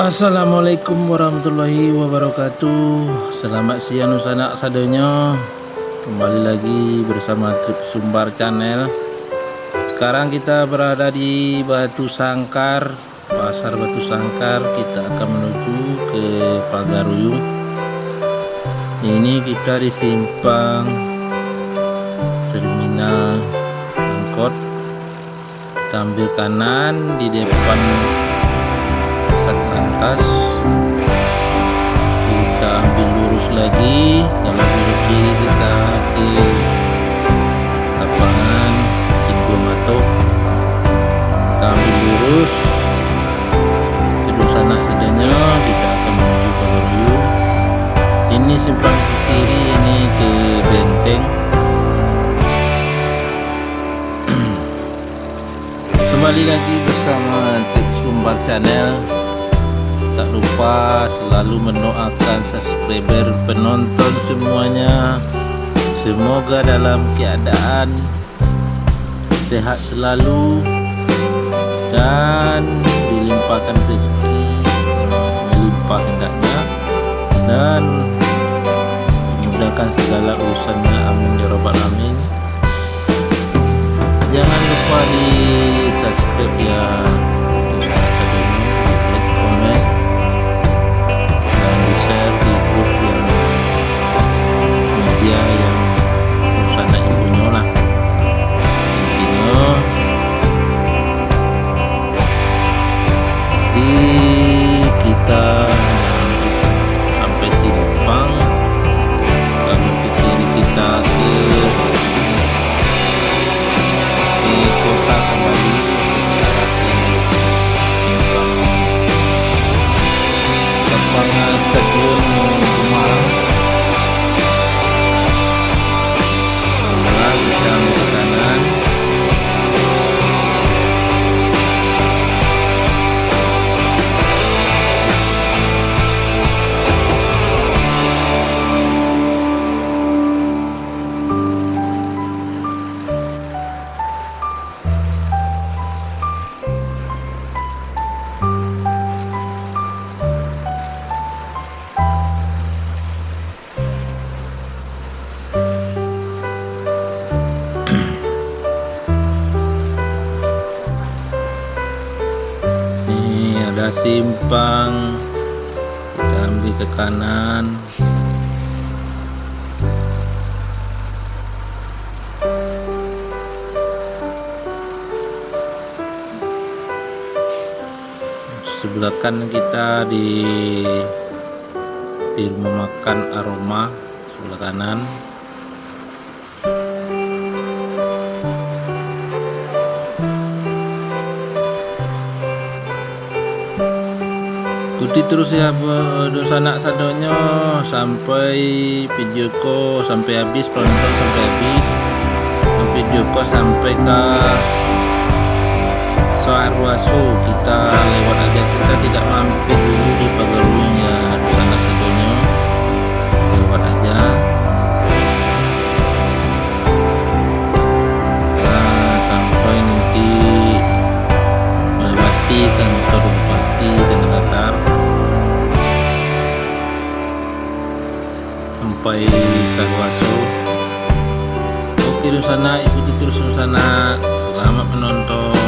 Assalamualaikum warahmatullahi wabarakatuh. Selamat siang sanak sadonya. Kembali lagi bersama Trip Sumbar Channel. Sekarang kita berada di Batu Sangkar, Pasar Batu Sangkar. Kita akan menuju ke Pagaruyung. Ini kita di simpang terminal angkot. Kita ambil kanan di depan Satlantas, kita ambil lurus lagi. Kalau belok kiri kita ke lapangan Cinggu Matok, kita ambil lurus terus sana sadanya kita akan menuju Pagaruyung. Ini simpang ke kiri, ini ke Benteng. Kembali lagi bersama Trip Sumbar Channel. Tak lupa selalu mendoakan subscriber, penonton semuanya, semoga dalam keadaan sehat selalu dan dilimpahkan rezeki melimpah hendaknya, dan memudahkan segala urusannya, amin ya rabbal alamin. Jangan lupa di subscribe ya, share di grup yang media yang urusan ibunya lah. Intinya di kita bisa sampai simpang, lalu ke kiri kita ke kota kembali lapangan Stadion Semarang. Nah, kita ambil kanan. Ada simpang, kita ambil ke kanan. Sebelah kanan kita di rumah makan Aroma, sebelah kanan. Ikuti terus ya sanak sadonya sampai video ko sampai habis, penonton sampai habis, video ko sampai ke Soarwasu. Kita lewat aja, kita tidak mampir dulu di Pagaruyung ya sanak sadonya, lewat aja. Nah, sampai nanti melewati kantor Bupati Tanah Datar, sampai Sarwasu. Oke, di sana ikuti terus di sana. Selamat menonton.